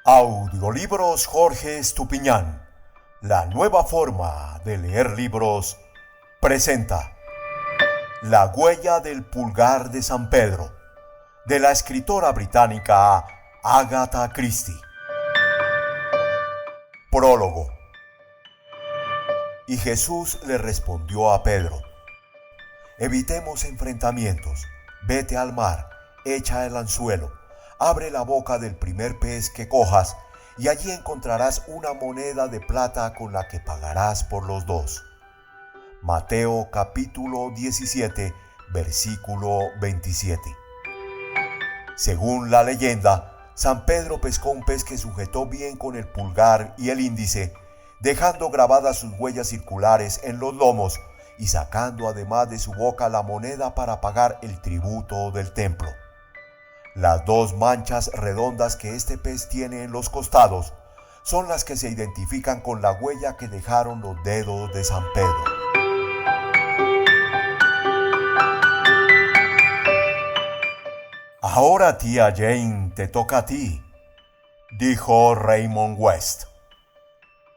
Audiolibros Jorge Estupiñán, la nueva forma de leer libros, presenta La huella del pulgar de San Pedro, de la escritora británica Agatha Christie. Prólogo. Y Jesús le respondió a Pedro: evitemos enfrentamientos, vete al mar, echa el anzuelo, abre la boca del primer pez que cojas, y allí encontrarás una moneda de plata con la que pagarás por los dos. Mateo capítulo 17, versículo 27. Según la leyenda, San Pedro pescó un pez que sujetó bien con el pulgar y el índice, dejando grabadas sus huellas circulares en los lomos y sacando además de su boca la moneda para pagar el tributo del templo. Las dos manchas redondas que este pez tiene en los costados son las que se identifican con la huella que dejaron los dedos de San Pedro. Ahora, tía Jane, te toca a ti, dijo Raymond West.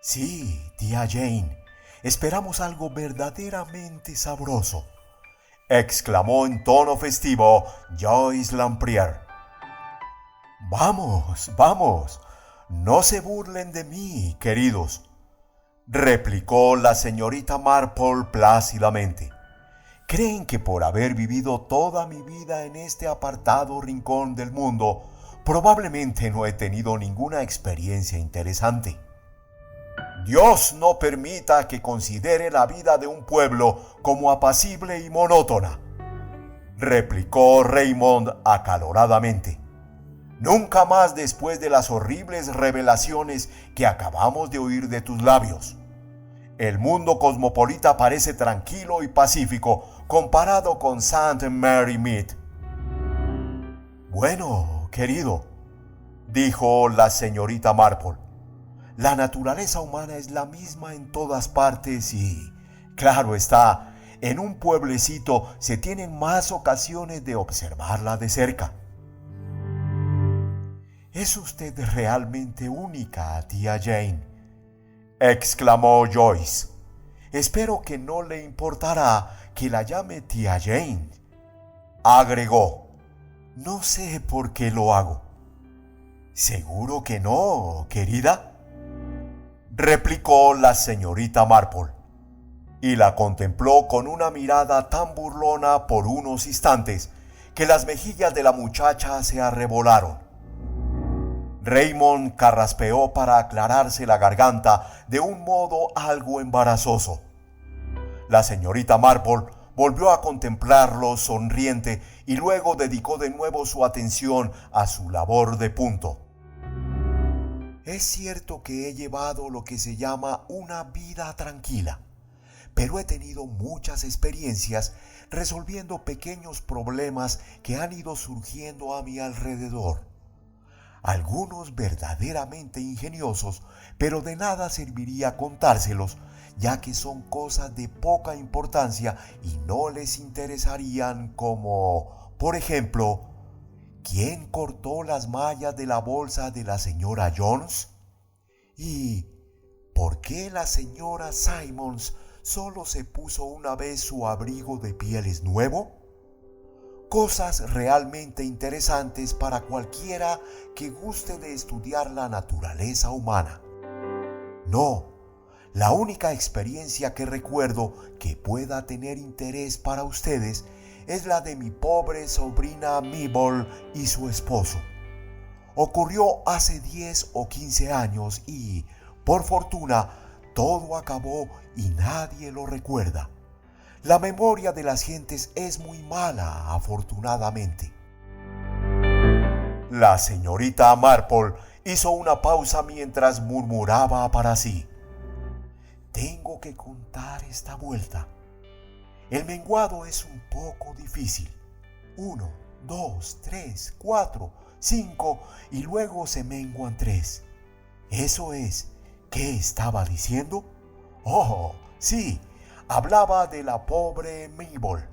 Sí, tía Jane, esperamos algo verdaderamente sabroso, exclamó en tono festivo Joyce Lamprier. Vamos, vamos, no se burlen de mí, queridos, replicó la señorita Marple plácidamente. ¿Creen que por haber vivido toda mi vida en este apartado rincón del mundo, probablemente no he tenido ninguna experiencia interesante? Dios no permita que considere la vida de un pueblo como apacible y monótona, replicó Raymond acaloradamente. Nunca más después de las horribles revelaciones que acabamos de oír de tus labios. El mundo cosmopolita parece tranquilo y pacífico comparado con St. Mary Mead. Bueno, querido, dijo la señorita Marple, la naturaleza humana es la misma en todas partes y, claro está, en un pueblecito se tienen más ocasiones de observarla de cerca. Es usted realmente única, tía Jane, exclamó Joyce. Espero que no le importará que la llame tía Jane, agregó. No sé por qué lo hago. ¿Seguro que no, querida?, replicó la señorita Marple, y la contempló con una mirada tan burlona por unos instantes que las mejillas de la muchacha se arrebolaron. Raymond carraspeó para aclararse la garganta de un modo algo embarazoso. La señorita Marple volvió a contemplarlo sonriente y luego dedicó de nuevo su atención a su labor de punto. Es cierto que he llevado lo que se llama una vida tranquila, pero he tenido muchas experiencias resolviendo pequeños problemas que han ido surgiendo a mi alrededor. Algunos verdaderamente ingeniosos, pero de nada serviría contárselos, ya que son cosas de poca importancia y no les interesarían, como, por ejemplo, ¿quién cortó las mallas de la bolsa de la señora Jones? ¿Y por qué la señora Simons solo se puso una vez su abrigo de pieles nuevo? Cosas realmente interesantes para cualquiera que guste de estudiar la naturaleza humana. No, la única experiencia que recuerdo que pueda tener interés para ustedes es la de mi pobre sobrina Mabel y su esposo. Ocurrió hace 10 o 15 años y, por fortuna, todo acabó y nadie lo recuerda. La memoria de las gentes es muy mala, afortunadamente. La señorita Marple hizo una pausa mientras murmuraba para sí. Tengo que contar esta vuelta. El menguado es un poco difícil. 1, 2, 3, 4, 5 y luego se menguan 3. Eso es. ¿Qué estaba diciendo? Oh, sí. Hablaba de la pobre Mabel.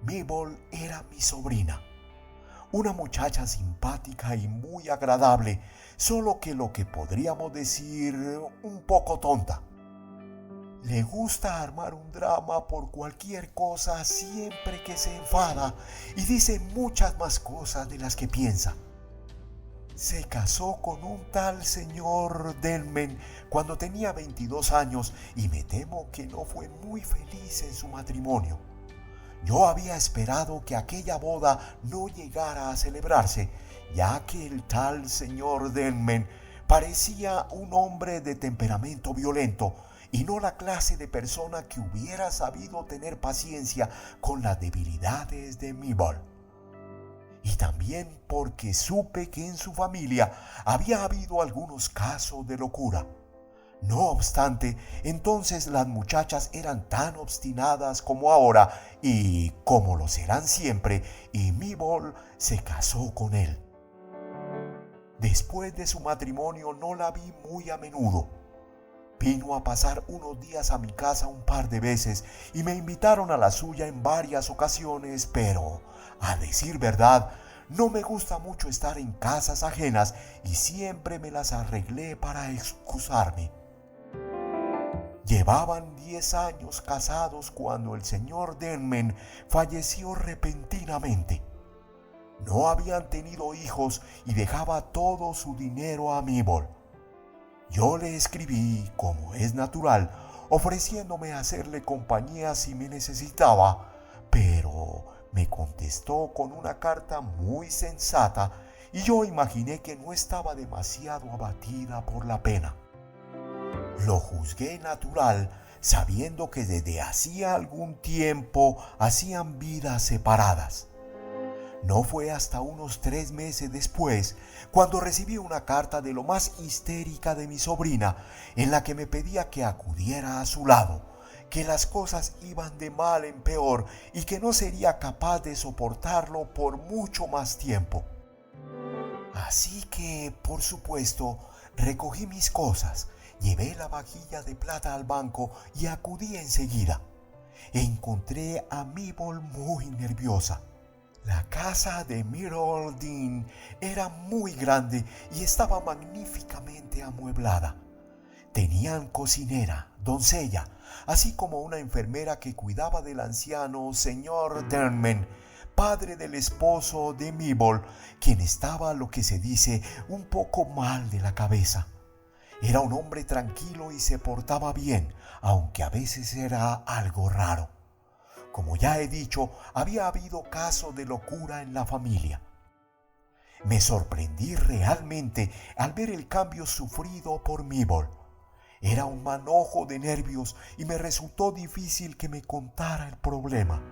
Mabel era mi sobrina. una muchacha simpática y muy agradable, solo que lo que podríamos decir un poco tonta. Le gusta armar un drama por cualquier cosa siempre que se enfada y dice muchas más cosas de las que piensa. Se casó con un tal señor Denman cuando tenía 22 años y me temo que no fue muy feliz en su matrimonio. Yo había esperado que aquella boda no llegara a celebrarse, ya que el tal señor Denman parecía un hombre de temperamento violento y no la clase de persona que hubiera sabido tener paciencia con las debilidades de Mabel. Y también porque supe que en su familia había habido algunos casos de locura. No obstante, entonces las muchachas eran tan obstinadas como ahora y como lo serán siempre, y Mabel se casó con él. Después de su matrimonio no la vi muy a menudo. Vino a pasar unos días a mi casa un par de veces y me invitaron a la suya en varias ocasiones, pero, a decir verdad, no me gusta mucho estar en casas ajenas y siempre me las arreglé para excusarme. Llevaban 10 años casados cuando el señor Denman falleció repentinamente. No habían tenido hijos y dejaba todo su dinero a Mabel. Yo le escribí, como es natural, ofreciéndome a hacerle compañía si me necesitaba, pero me contestó con una carta muy sensata y yo imaginé que no estaba demasiado abatida por la pena. Lo juzgué natural, sabiendo que desde hacía algún tiempo hacían vidas separadas. No fue hasta unos 3 meses después cuando recibí una carta de lo más histérica de mi sobrina en la que me pedía que acudiera a su lado, que las cosas iban de mal en peor y que no sería capaz de soportarlo por mucho más tiempo. Así que, por supuesto, recogí mis cosas, llevé la vajilla de plata al banco y acudí enseguida. Encontré a Mabel muy nerviosa. La casa de Myrtle Dean era muy grande y estaba magníficamente amueblada. Tenían cocinera, doncella, así como una enfermera que cuidaba del anciano señor Denman, padre del esposo de Mabel, quien estaba, lo que se dice, un poco mal de la cabeza. Era un hombre tranquilo y se portaba bien, aunque a veces era algo raro. Como ya he dicho, había habido casos de locura en la familia. Me sorprendí realmente al ver el cambio sufrido por Mabel. Era un manojo de nervios y me resultó difícil que me contara el problema.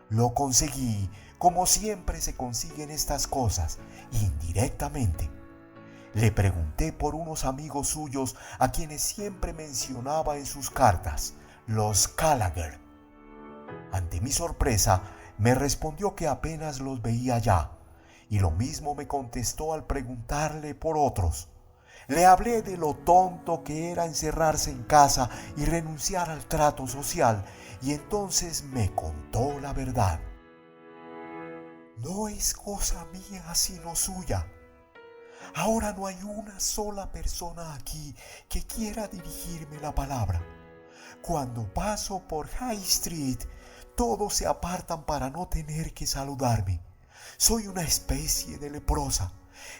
Lo conseguí, como siempre se consiguen estas cosas, indirectamente. Le pregunté por unos amigos suyos a quienes siempre mencionaba en sus cartas, los Gallagher. Ante mi sorpresa, me respondió que apenas los veía ya, y lo mismo me contestó al preguntarle por otros. Le hablé de lo tonto que era encerrarse en casa y renunciar al trato social, y entonces me contó la verdad. No es cosa mía sino suya. Ahora no hay una sola persona aquí que quiera dirigirme la palabra. Cuando paso por High Street, todos se apartan para no tener que saludarme. Soy una especie de leprosa.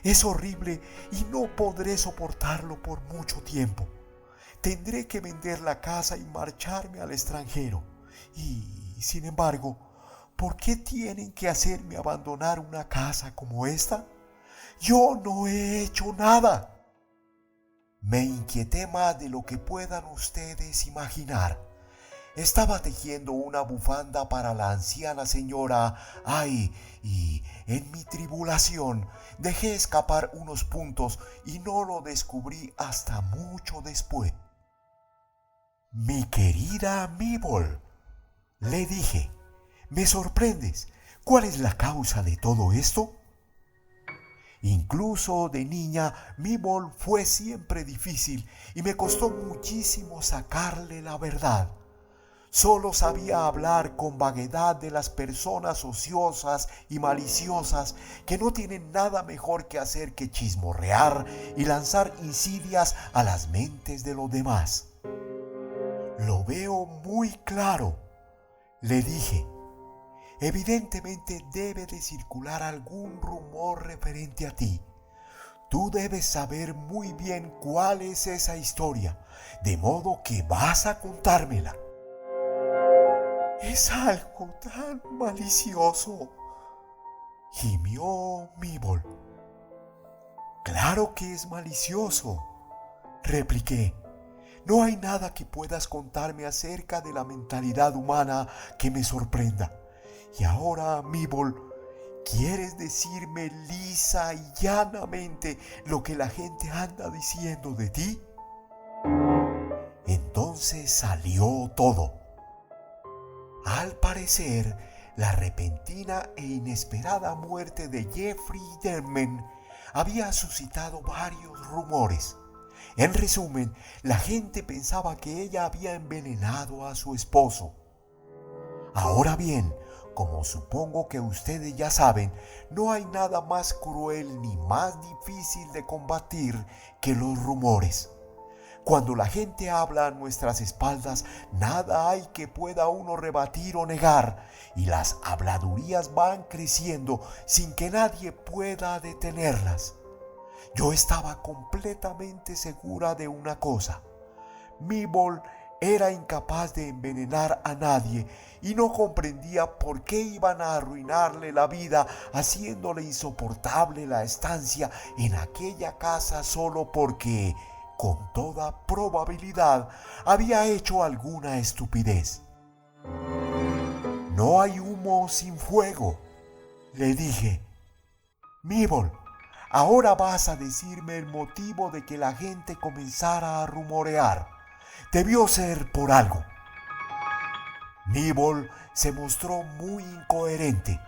Es horrible y no podré soportarlo por mucho tiempo. Tendré que vender la casa y marcharme al extranjero. Y, sin embargo, ¿por qué tienen que hacerme abandonar una casa como esta? Yo no he hecho nada. Me inquieté más de lo que puedan ustedes imaginar. Estaba tejiendo una bufanda para la anciana señora y en mi tribulación dejé escapar unos puntos y no lo descubrí hasta mucho después. Mi querida Mabel, le dije, me sorprendes. ¿Cuál es la causa de todo esto? Incluso de niña, Mabel fue siempre difícil y me costó muchísimo sacarle la verdad. Solo sabía hablar con vaguedad de las personas ociosas y maliciosas que no tienen nada mejor que hacer que chismorrear y lanzar insidias a las mentes de los demás. Lo veo muy claro, le dije. Evidentemente debe de circular algún rumor referente a ti. Tú debes saber muy bien cuál es esa historia, de modo que vas a contármela. Es algo tan malicioso, gimió Mabel. Claro que es malicioso, repliqué. No hay nada que puedas contarme acerca de la mentalidad humana que me sorprenda. Y ahora, Mabel, ¿quieres decirme lisa y llanamente lo que la gente anda diciendo de ti? Entonces salió todo. Al parecer, la repentina e inesperada muerte de Jeffrey Denman había suscitado varios rumores. En resumen, la gente pensaba que ella había envenenado a su esposo. Ahora bien, como supongo que ustedes ya saben, no hay nada más cruel ni más difícil de combatir que los rumores. Cuando la gente habla a nuestras espaldas, nada hay que pueda uno rebatir o negar, y las habladurías van creciendo sin que nadie pueda detenerlas. Yo estaba completamente segura de una cosa. Mabel era incapaz de envenenar a nadie y no comprendía por qué iban a arruinarle la vida haciéndole insoportable la estancia en aquella casa solo porque, con toda probabilidad, había hecho alguna estupidez. No hay humo sin fuego, le dije. Mabel, ahora vas a decirme el motivo de que la gente comenzara a rumorear. Debió ser por algo. Mabel se mostró muy incoherente,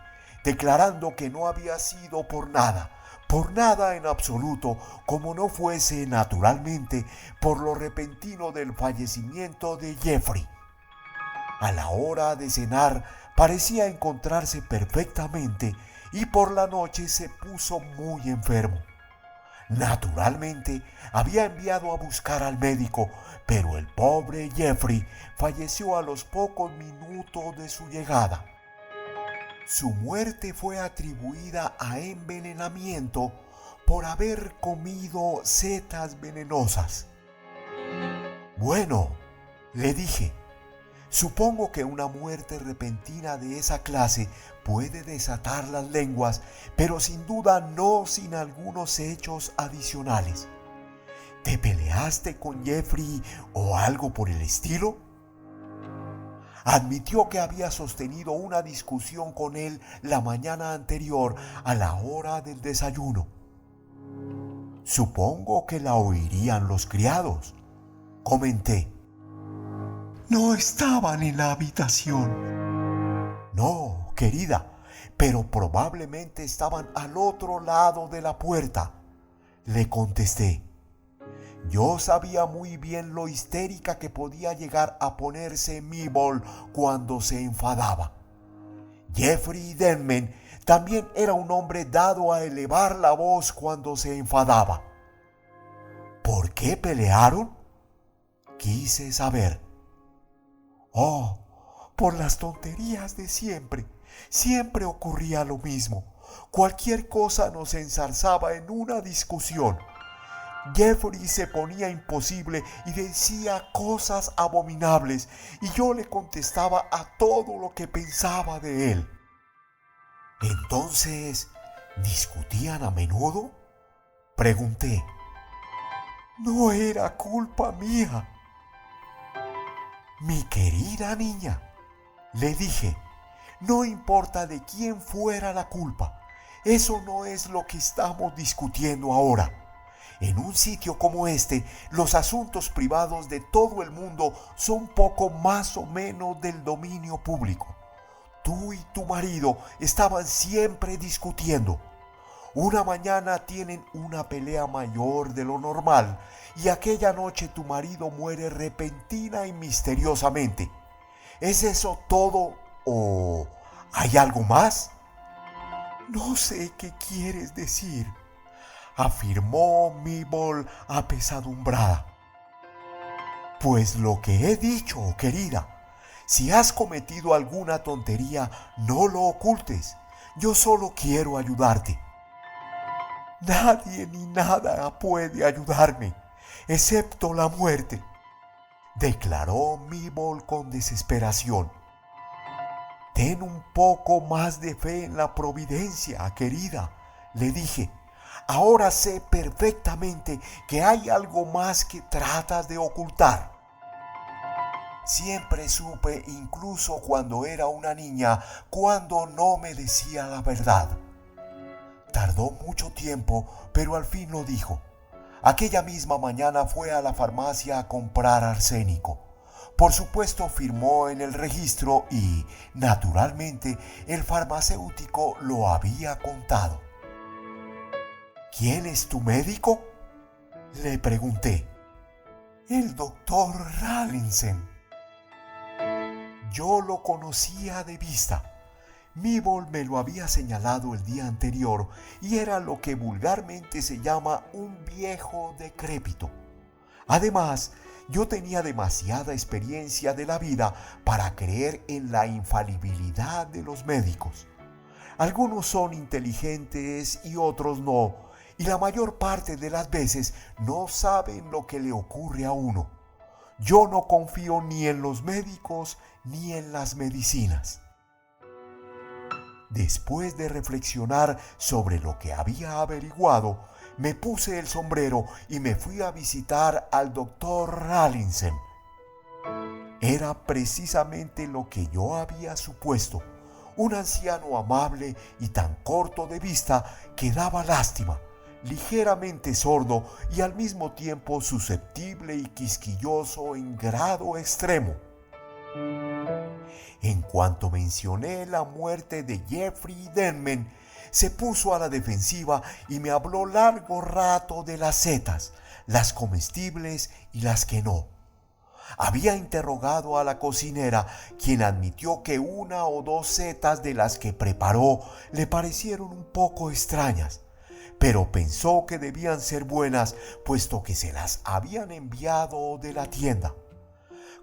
declarando que no había sido por nada en absoluto, como no fuese naturalmente por lo repentino del fallecimiento de Jeffrey. A la hora de cenar parecía encontrarse perfectamente y por la noche se puso muy enfermo. Naturalmente, había enviado a buscar al médico, pero el pobre Jeffrey falleció a los pocos minutos de su llegada. Su muerte fue atribuida a envenenamiento por haber comido setas venenosas. Bueno, le dije, supongo que una muerte repentina de esa clase puede desatar las lenguas, pero sin duda no sin algunos hechos adicionales. ¿Te peleaste con Jeffrey o algo por el estilo? Admitió que había sostenido una discusión con él la mañana anterior a la hora del desayuno. Supongo que la oirían los criados, comenté. No estaban en la habitación. No, querida, pero probablemente estaban al otro lado de la puerta, le contesté. Yo sabía muy bien lo histérica que podía llegar a ponerse Mabel cuando se enfadaba. Jeffrey Denman también era un hombre dado a elevar la voz cuando se enfadaba. ¿Por qué pelearon? Quise saber. Oh, por las tonterías de siempre. Siempre ocurría lo mismo. Cualquier cosa nos enzarzaba en una discusión. Jeffrey se ponía imposible y decía cosas abominables, y yo le contestaba a todo lo que pensaba de él. Entonces, ¿discutían a menudo? Pregunté. No era culpa mía. Mi querida niña, le dije, no importa de quién fuera la culpa, eso no es lo que estamos discutiendo ahora. En un sitio como este, los asuntos privados de todo el mundo son poco más o menos del dominio público. Tú y tu marido estaban siempre discutiendo. Una mañana tienen una pelea mayor de lo normal y aquella noche tu marido muere repentina y misteriosamente. ¿Es eso todo o hay algo más? No sé qué quieres decir, afirmó Mabel apesadumbrada. Pues lo que he dicho, querida. Si has cometido alguna tontería, no lo ocultes. Yo solo quiero ayudarte. Nadie ni nada puede ayudarme, excepto la muerte, declaró Mabel con desesperación. Ten un poco más de fe en la providencia, querida, le dije. Ahora sé perfectamente que hay algo más que tratas de ocultar. Siempre supe, incluso cuando era una niña, cuando no me decía la verdad. Tardó mucho tiempo, pero al fin lo dijo. Aquella misma mañana fue a la farmacia a comprar arsénico. Por supuesto firmó en el registro y, naturalmente, el farmacéutico lo había contado. ¿Quién es tu médico?, le pregunté. El doctor Rawlinson. Yo lo conocía de vista. Mabel me lo había señalado el día anterior y era lo que vulgarmente se llama un viejo decrépito. Además, yo tenía demasiada experiencia de la vida para creer en la infalibilidad de los médicos. Algunos son inteligentes y otros no, y la mayor parte de las veces no saben lo que le ocurre a uno. Yo no confío ni en los médicos ni en las medicinas. Después de reflexionar sobre lo que había averiguado, me puse el sombrero y me fui a visitar al doctor Rawlinson. Era precisamente lo que yo había supuesto, un anciano amable y tan corto de vista que daba lástima, ligeramente sordo y al mismo tiempo susceptible y quisquilloso en grado extremo. En cuanto mencioné la muerte de Jeffrey Denman, se puso a la defensiva y me habló largo rato de las setas, las comestibles y las que no. Había interrogado a la cocinera, quien admitió que una o dos setas de las que preparó le parecieron un poco extrañas, pero pensó que debían ser buenas, puesto que se las habían enviado de la tienda.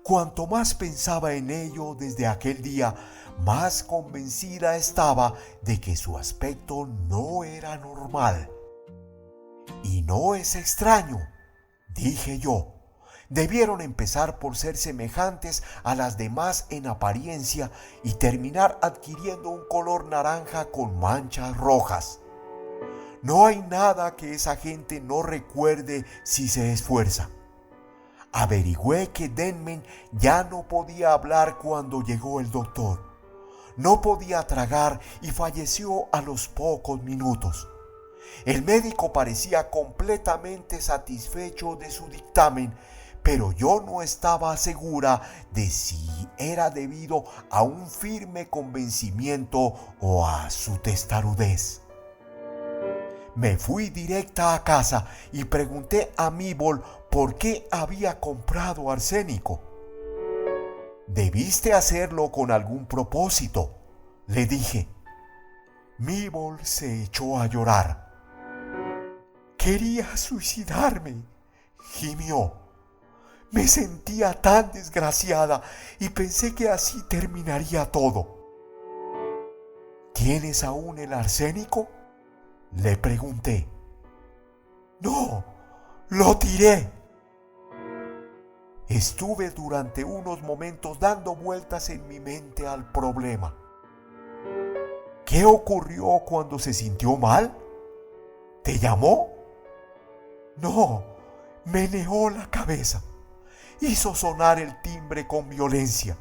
Cuanto más pensaba en ello desde aquel día, más convencida estaba de que su aspecto no era normal. Y no es extraño, dije yo. Debieron empezar por ser semejantes a las demás en apariencia y terminar adquiriendo un color naranja con manchas rojas. No hay nada que esa gente no recuerde si se esfuerza. Averigüé que Denman ya no podía hablar cuando llegó el doctor. No podía tragar y falleció a los pocos minutos. El médico parecía completamente satisfecho de su dictamen, pero yo no estaba segura de si era debido a un firme convencimiento o a su testarudez. Me fui directa a casa y pregunté a Mabel por qué había comprado arsénico. Debiste hacerlo con algún propósito, le dije. Mabel se echó a llorar. Quería suicidarme, gimió. Me sentía tan desgraciada y pensé que así terminaría todo. ¿Tienes aún el arsénico?, le pregunté. No, lo tiré. Estuve durante unos momentos dando vueltas en mi mente al problema. ¿Qué ocurrió cuando se sintió mal? ¿Te llamó? No, me negó la cabeza. Hizo sonar el timbre con violencia.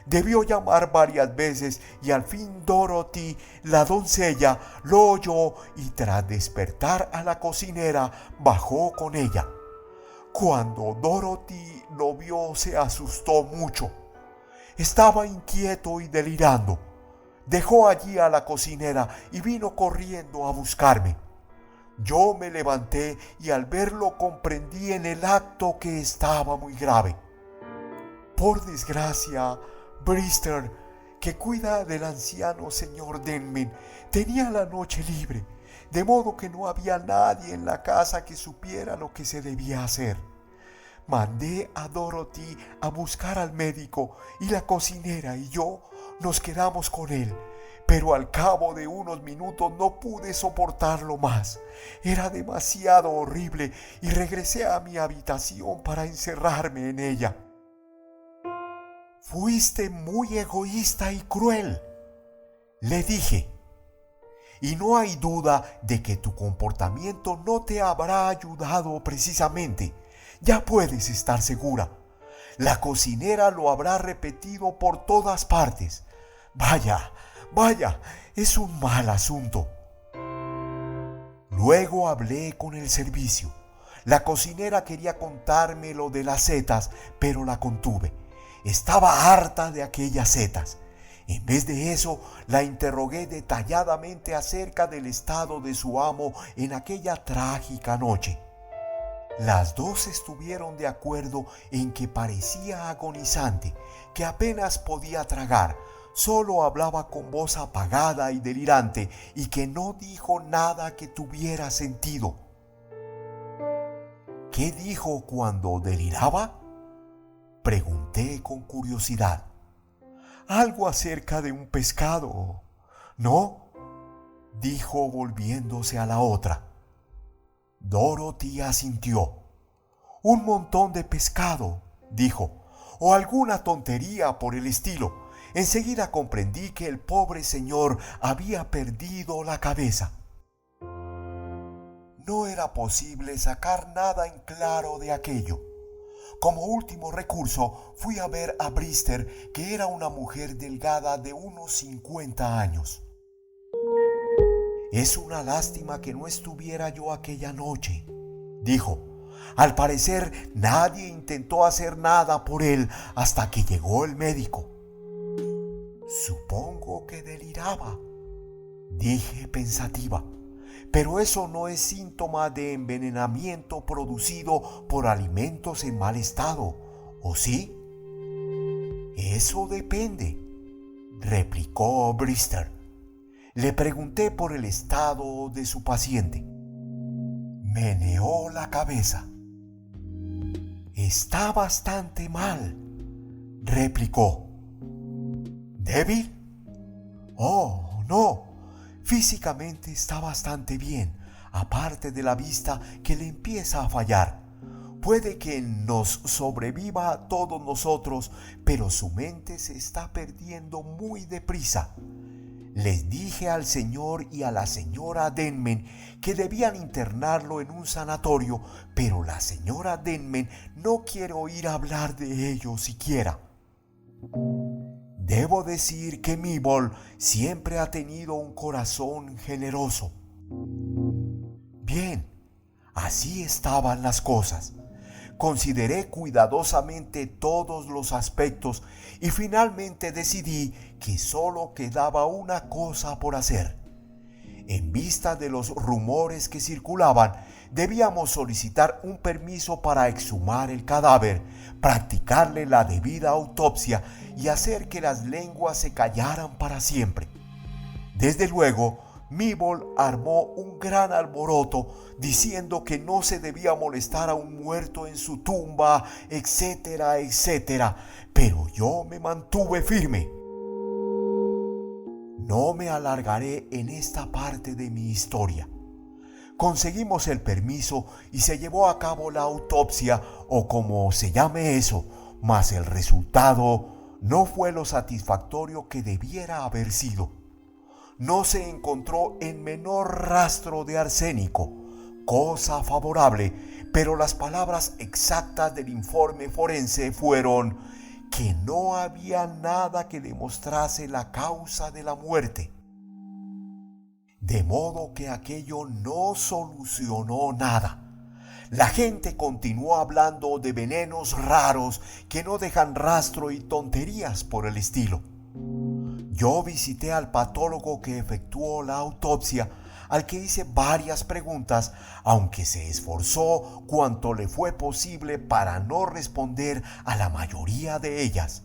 Debió llamar varias veces y al fin Dorothy, la doncella, lo oyó y tras despertar a la cocinera, bajó con ella. Cuando Dorothy lo vio, se asustó mucho. Estaba inquieto y delirando. Dejó allí a la cocinera y vino corriendo a buscarme. Yo me levanté y al verlo comprendí en el acto que estaba muy grave. Por desgracia, Brister, que cuida del anciano señor Denman, tenía la noche libre, de modo que no había nadie en la casa que supiera lo que se debía hacer. Mandé a Dorothy a buscar al médico y la cocinera y yo nos quedamos con él, pero al cabo de unos minutos no pude soportarlo más. Era demasiado horrible y regresé a mi habitación para encerrarme en ella. «Fuiste muy egoísta y cruel», le dije, «y no hay duda de que tu comportamiento no te habrá ayudado precisamente. Ya puedes estar segura. La cocinera lo habrá repetido por todas partes. Vaya, es un mal asunto». Luego hablé con el servicio. La cocinera quería contarme lo de las setas, pero la contuve. Estaba harta de aquellas setas. En vez de eso, la interrogué detalladamente acerca del estado de su amo en aquella trágica noche. Las dos estuvieron de acuerdo en que parecía agonizante, que apenas podía tragar, solo hablaba con voz apagada y delirante y que no dijo nada que tuviera sentido. ¿Qué dijo cuando deliraba?, pregunté con curiosidad. «Algo acerca de un pescado, ¿no?», dijo volviéndose a la otra. Dorothy asintió. «Un montón de pescado», dijo, «o alguna tontería por el estilo». Enseguida comprendí que el pobre señor había perdido la cabeza. No era posible sacar nada en claro de aquello. Como último recurso, fui a ver a Brister, que era una mujer delgada de unos 50 años. «Es una lástima que no estuviera yo aquella noche», dijo. «Al parecer nadie intentó hacer nada por él hasta que llegó el médico». «Supongo que deliraba», dije pensativa. «Pero eso no es síntoma de envenenamiento producido por alimentos en mal estado, ¿o sí?». «Eso depende», replicó Brister. Le pregunté por el estado de su paciente. Meneó la cabeza. «Está bastante mal», replicó. «¿Débil?». «Oh, no. Físicamente está bastante bien, aparte de la vista que le empieza a fallar. Puede que nos sobreviva a todos nosotros, pero su mente se está perdiendo muy deprisa. Les dije al señor y a la señora Denman que debían internarlo en un sanatorio, pero la señora Denman no quiere oír hablar de ello siquiera. Debo decir que Mabel siempre ha tenido un corazón generoso». Bien, así estaban las cosas. Consideré cuidadosamente todos los aspectos y finalmente decidí que solo quedaba una cosa por hacer. En vista de los rumores que circulaban, debíamos solicitar un permiso para exhumar el cadáver, practicarle la debida autopsia y hacer que las lenguas se callaran para siempre. Desde luego, Mabel armó un gran alboroto diciendo que no se debía molestar a un muerto en su tumba, etcétera, etcétera, pero yo me mantuve firme. No me alargaré en esta parte de mi historia. Conseguimos el permiso y se llevó a cabo la autopsia, o como se llame eso, mas el resultado no fue lo satisfactorio que debiera haber sido. No se encontró el menor rastro de arsénico, cosa favorable, pero las palabras exactas del informe forense fueron que no había nada que demostrase la causa de la muerte. De modo que aquello no solucionó nada. La gente continuó hablando de venenos raros que no dejan rastro y tonterías por el estilo. Yo visité al patólogo que efectuó la autopsia, al que hice varias preguntas, aunque se esforzó cuanto le fue posible para no responder a la mayoría de ellas.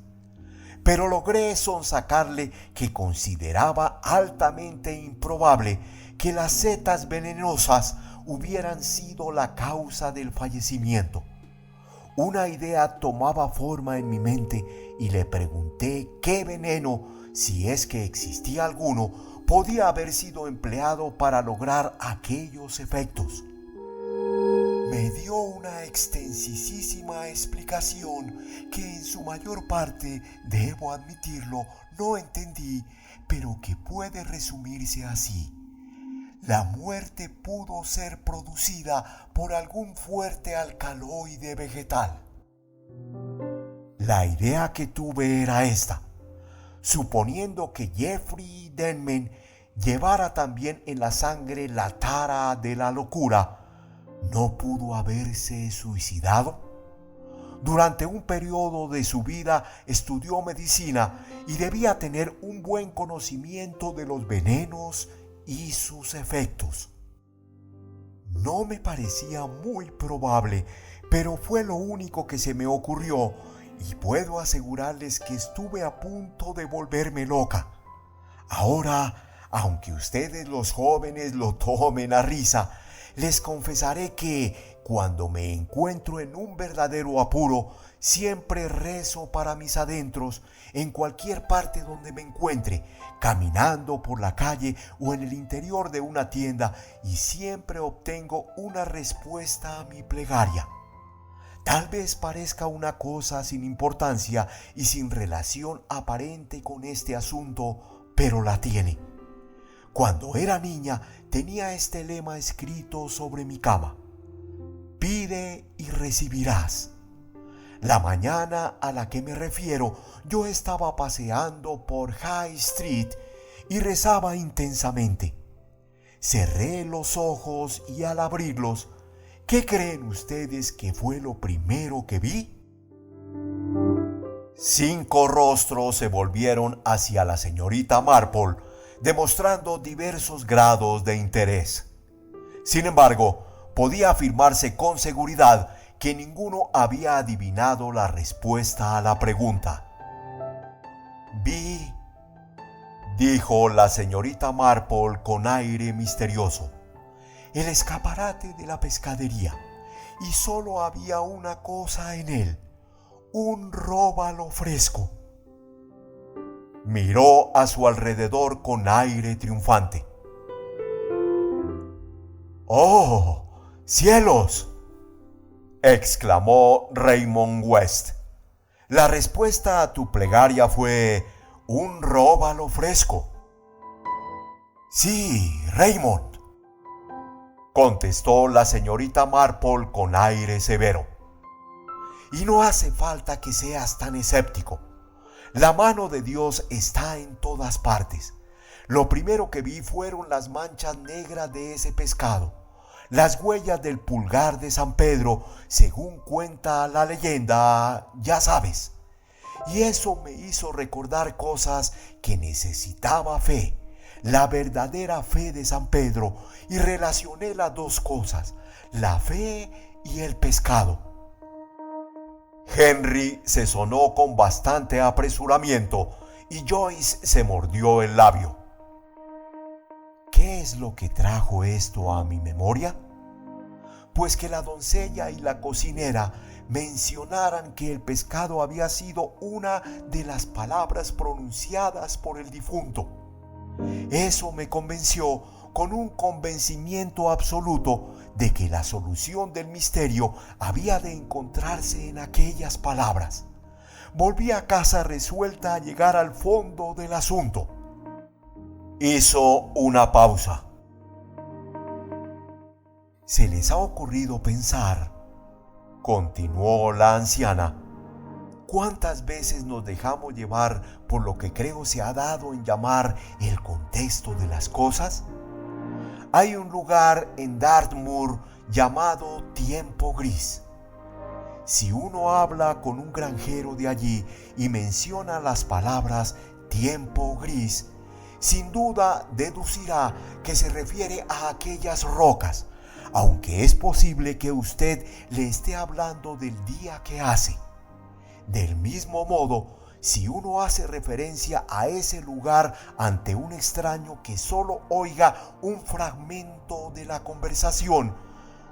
pero logré sonsacarle que consideraba altamente improbable que las setas venenosas hubieran sido la causa del fallecimiento. Una idea tomaba forma en mi mente y le pregunté qué veneno, si es que existía alguno, podía haber sido empleado para lograr aquellos efectos. Me dio una extensísima explicación que en su mayor parte, debo admitirlo, no entendí, pero que puede resumirse así. La muerte pudo ser producida por algún fuerte alcaloide vegetal. La idea que tuve era esta. Suponiendo que Jeffrey Denman llevara también en la sangre la tara de la locura, ¿no pudo haberse suicidado? Durante un periodo de su vida estudió medicina y debía tener un buen conocimiento de los venenos y sus efectos. No me parecía muy probable, pero fue lo único que se me ocurrió y puedo asegurarles que estuve a punto de volverme loca. Ahora, aunque ustedes los jóvenes lo tomen a risa, les confesaré que cuando me encuentro en un verdadero apuro, siempre rezo para mis adentros en cualquier parte donde me encuentre, caminando por la calle o en el interior de una tienda, y siempre obtengo una respuesta a mi plegaria. Tal vez parezca una cosa sin importancia y sin relación aparente con este asunto, pero la tiene. Cuando era niña tenía este lema escrito sobre mi cama: pide y recibirás. La mañana a la que me refiero, yo estaba paseando por High Street y rezaba intensamente. Cerré los ojos y al abrirlos, ¿qué creen ustedes que fue lo primero que vi? 5 rostros se volvieron hacia la señorita Marple, demostrando diversos grados de interés. Sin embargo, podía afirmarse con seguridad que ninguno había adivinado la respuesta a la pregunta. Vi, dijo la señorita Marple con aire misterioso, el escaparate de la pescadería, y solo había una cosa en él: un róbalo fresco. Miró a su alrededor con aire triunfante. ¡Oh, cielos!, exclamó Raymond West. La respuesta a tu plegaria fue un róbalo fresco. Sí, Raymond, contestó la señorita Marple con aire severo. Y no hace falta que seas tan escéptico. La mano de Dios está en todas partes. Lo primero que vi fueron las manchas negras de ese pescado, las huellas del pulgar de San Pedro, según cuenta la leyenda, ya sabes. Y eso me hizo recordar cosas que necesitaba fe, la verdadera fe de San Pedro, y relacioné las dos cosas, la fe y el pescado. Henry se sonó con bastante apresuramiento y Joyce se mordió el labio. ¿Qué es lo que trajo esto a mi memoria? Pues que la doncella y la cocinera mencionaran que el pescado había sido una de las palabras pronunciadas por el difunto. Eso me convenció con un convencimiento absoluto de que la solución del misterio había de encontrarse en aquellas palabras. Volví a casa resuelta a llegar al fondo del asunto. Hizo una pausa. ¿Se les ha ocurrido pensar?, continuó la anciana, ¿cuántas veces nos dejamos llevar por lo que creo se ha dado en llamar el contexto de las cosas? Hay un lugar en Dartmoor llamado Tiempo Gris. Si uno habla con un granjero de allí y menciona las palabras tiempo gris, sin duda deducirá que se refiere a aquellas rocas, aunque es posible que usted le esté hablando del día que hace. Del mismo modo, si uno hace referencia a ese lugar ante un extraño que solo oiga un fragmento de la conversación,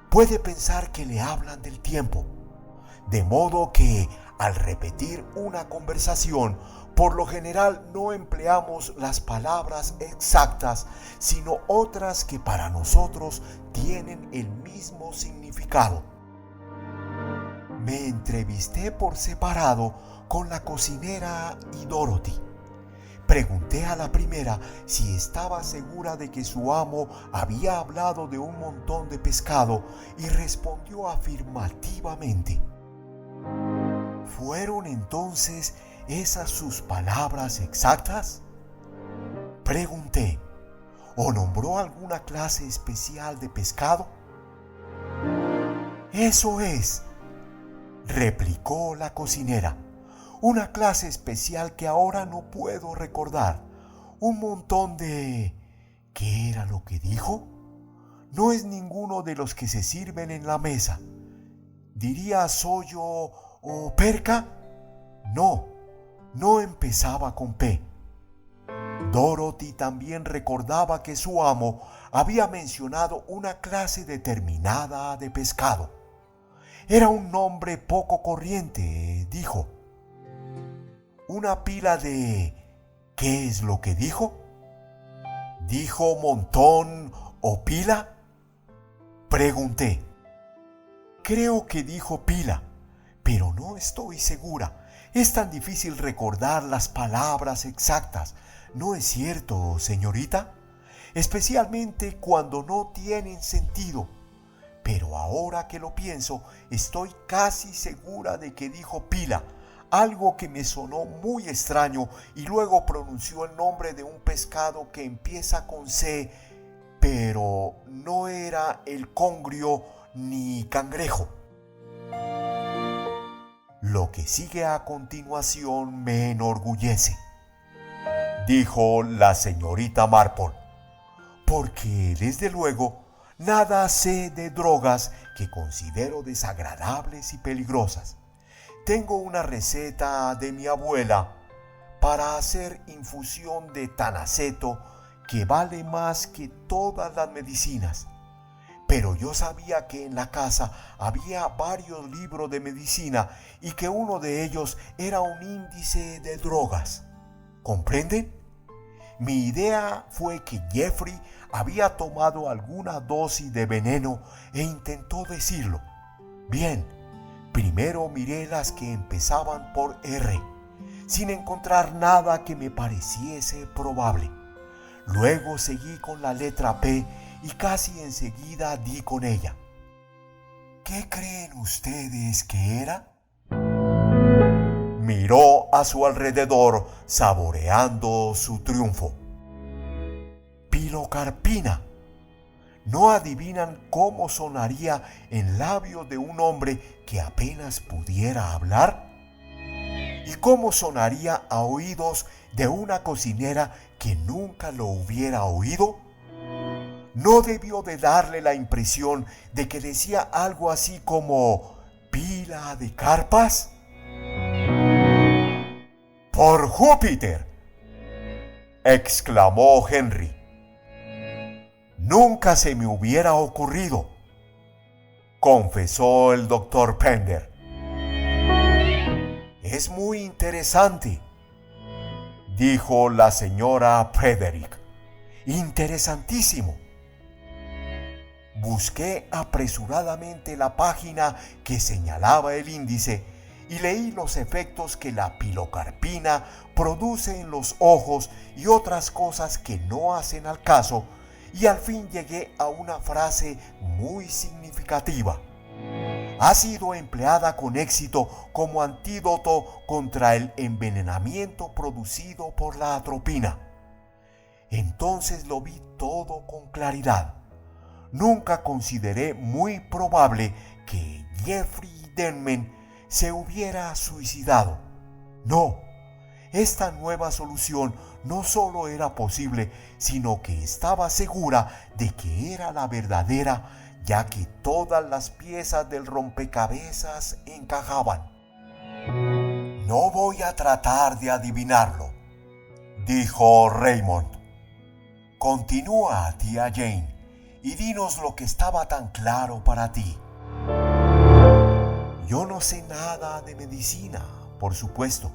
puede pensar que le hablan del tiempo. De modo que, al repetir una conversación, por lo general no empleamos las palabras exactas, sino otras que para nosotros tienen el mismo significado. Me entrevisté por separado con la cocinera y Dorothy. Pregunté a la primera si estaba segura de que su amo había hablado de un montón de pescado y respondió afirmativamente. ¿Fueron entonces esas sus palabras exactas? Pregunté. ¿O nombró alguna clase especial de pescado? Eso es, replicó la cocinera. Una clase especial que ahora no puedo recordar. Un montón de... ¿Qué era lo que dijo? No es ninguno de los que se sirven en la mesa. ¿Diría sollo o perca? No empezaba con P. Dorothy también recordaba que su amo había mencionado una clase determinada de pescado. Era un nombre poco corriente, dijo. Una pila de... ¿Qué es lo que dijo? ¿Dijo montón o pila? Pregunté. Creo que dijo pila, pero no estoy segura. Es tan difícil recordar las palabras exactas. ¿No es cierto, señorita? Especialmente cuando no tienen sentido. Pero ahora que lo pienso, estoy casi segura de que dijo pila, algo que me sonó muy extraño, y luego pronunció el nombre de un pescado que empieza con C, pero no era el congrio ni cangrejo. Lo que sigue a continuación me enorgullece, dijo la señorita Marple, porque desde luego nada sé de drogas que considero desagradables y peligrosas. Tengo una receta de mi abuela para hacer infusión de tanaceto que vale más que todas las medicinas. Pero yo sabía que en la casa había varios libros de medicina y que uno de ellos era un índice de drogas. ¿Comprenden? Mi idea fue que Jeffrey había tomado alguna dosis de veneno e intentó decirlo. Bien, primero miré las que empezaban por R, sin encontrar nada que me pareciese probable. Luego seguí con la letra P y casi enseguida di con ella. ¿Qué creen ustedes que era? Miró a su alrededor, saboreando su triunfo. Pilocarpina. ¿No adivinan cómo sonaría en labios de un hombre que apenas pudiera hablar? ¿Y cómo sonaría a oídos de una cocinera que nunca lo hubiera oído? ¿No debió de darle la impresión de que decía algo así como pila de carpas? ¡Por Júpiter!, exclamó Henry. Nunca se me hubiera ocurrido, confesó el doctor Pender. Es muy interesante, dijo la señora Frederick. Interesantísimo. Busqué apresuradamente la página que señalaba el índice y leí los efectos que la pilocarpina produce en los ojos y otras cosas que no hacen al caso, y al fin llegué a una frase muy significativa. Ha sido empleada con éxito como antídoto contra el envenenamiento producido por la atropina. Entonces lo vi todo con claridad. Nunca consideré muy probable que Jeffrey Denman se hubiera suicidado. No, esta nueva solución no solo era posible, sino que estaba segura de que era la verdadera, ya que todas las piezas del rompecabezas encajaban. No voy a tratar de adivinarlo, dijo Raymond. Continúa, tía Jane, y dinos lo que estaba tan claro para ti. Yo no sé nada de medicina, por supuesto,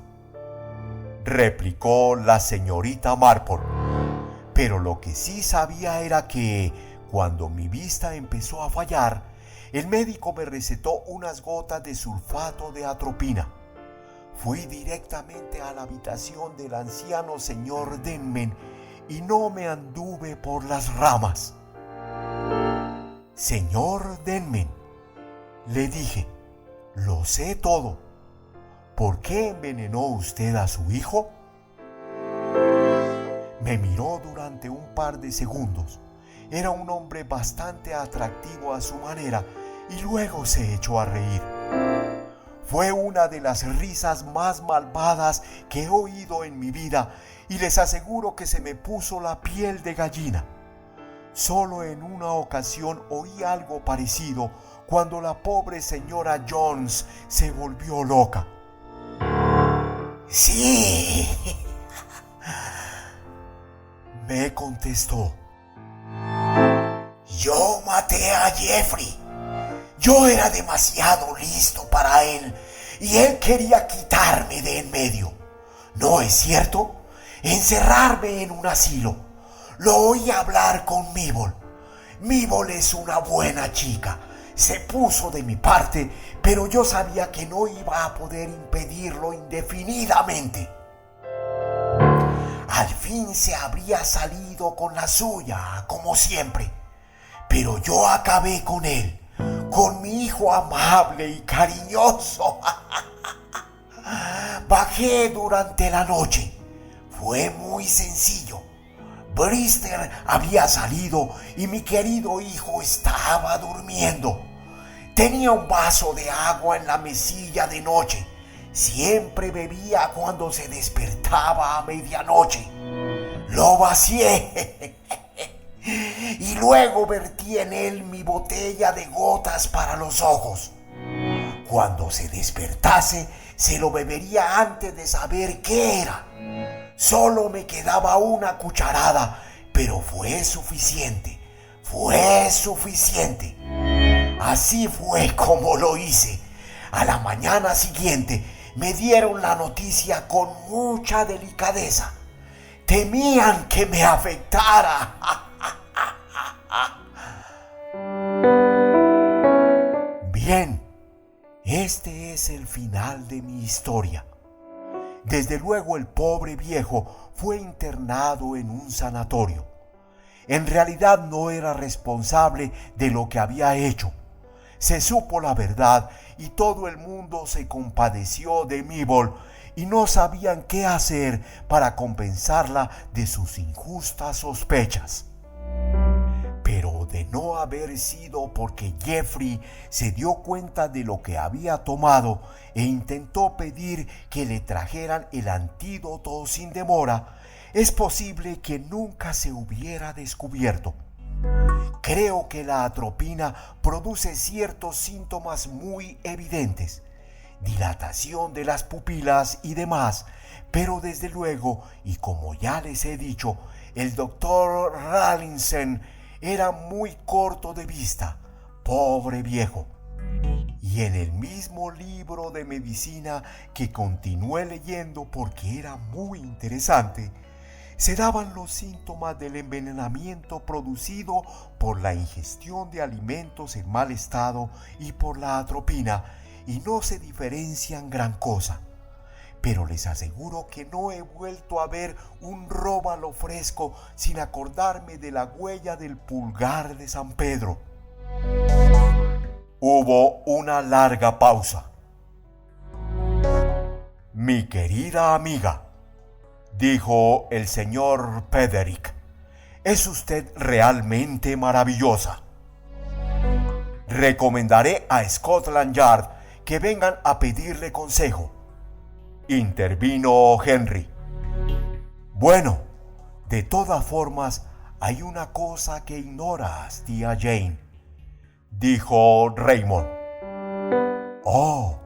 replicó la señorita Marple. Pero lo que sí sabía era que, cuando mi vista empezó a fallar, el médico me recetó unas gotas de sulfato de atropina. Fui directamente a la habitación del anciano señor Denman y no me anduve por las ramas. Señor Denman, le dije, lo sé todo. ¿Por qué envenenó usted a su hijo? Me miró durante un par de segundos. Era un hombre bastante atractivo a su manera y luego se echó a reír. Fue una de las risas más malvadas que he oído en mi vida y les aseguro que se me puso la piel de gallina. Solo en una ocasión oí algo parecido cuando la pobre señora Jones se volvió loca. Sí, me contestó. Yo maté a Jeffrey. Yo era demasiado listo para él y él quería quitarme de en medio. ¿No es cierto? Encerrarme en un asilo. Lo oí hablar con Mabel. Mabel es una buena chica. Se puso de mi parte, pero yo sabía que no iba a poder impedirlo indefinidamente. Al fin se habría salido con la suya, como siempre. Pero yo acabé con él, con mi hijo amable y cariñoso. Bajé durante la noche. Fue muy sencillo. Brewster había salido y mi querido hijo estaba durmiendo. Tenía un vaso de agua en la mesilla de noche. Siempre bebía cuando se despertaba a medianoche. Lo vacié y luego vertí en él mi botella de gotas para los ojos. Cuando se despertase, se lo bebería antes de saber qué era. Solo me quedaba una cucharada, pero fue suficiente. Así fue como lo hice. A la mañana siguiente me dieron la noticia con mucha delicadeza. Temían que me afectara. Bien, este es el final de mi historia. Desde luego el pobre viejo fue internado en un sanatorio. En realidad no era responsable de lo que había hecho. Se supo la verdad y todo el mundo se compadeció de Mabel y no sabían qué hacer para compensarla de sus injustas sospechas. Pero de no haber sido porque Jeffrey se dio cuenta de lo que había tomado e intentó pedir que le trajeran el antídoto sin demora, es posible que nunca se hubiera descubierto. Creo que la atropina produce ciertos síntomas muy evidentes, dilatación de las pupilas y demás, pero desde luego, y como ya les he dicho, el doctor Rawlinson era muy corto de vista, pobre viejo. Y en el mismo libro de medicina que continué leyendo porque era muy interesante, se daban los síntomas del envenenamiento producido por la ingestión de alimentos en mal estado y por la atropina, y no se diferencian gran cosa. Pero les aseguro que no he vuelto a ver un róbalo fresco sin acordarme de la huella del pulgar de San Pedro. Hubo una larga pausa. Mi querida amiga, dijo el señor Petherick, es usted realmente maravillosa. Recomendaré a Scotland Yard que vengan a pedirle consejo. Intervino Henry. Bueno, de todas formas, hay una cosa que ignoras, tía Jane, dijo Raymond. Oh,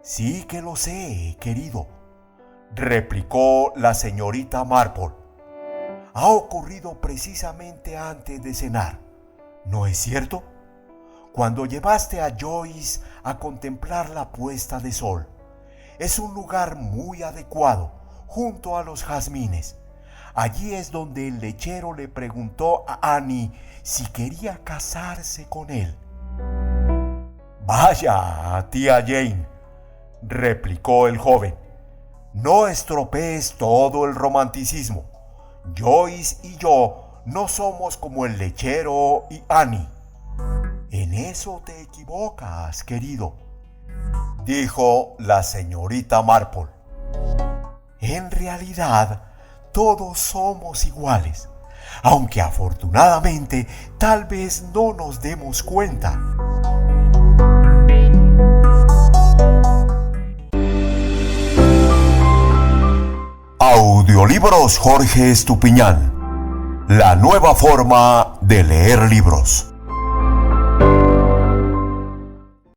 Sí que lo sé, querido, replicó la señorita Marple. Ha ocurrido precisamente antes de cenar, ¿no es cierto? Cuando llevaste a Joyce a contemplar la puesta de sol. Es un lugar muy adecuado, junto a los jazmines. Allí es donde el lechero le preguntó a Annie si quería casarse con él. Vaya, tía Jane, replicó el joven, no estropees todo el romanticismo. Joyce y yo no somos como el lechero y Annie. En eso te equivocas, querido, dijo la señorita Marple. En realidad, todos somos iguales, aunque afortunadamente tal vez no nos demos cuenta. Audiolibros Jorge Estupiñán. La nueva forma de leer libros.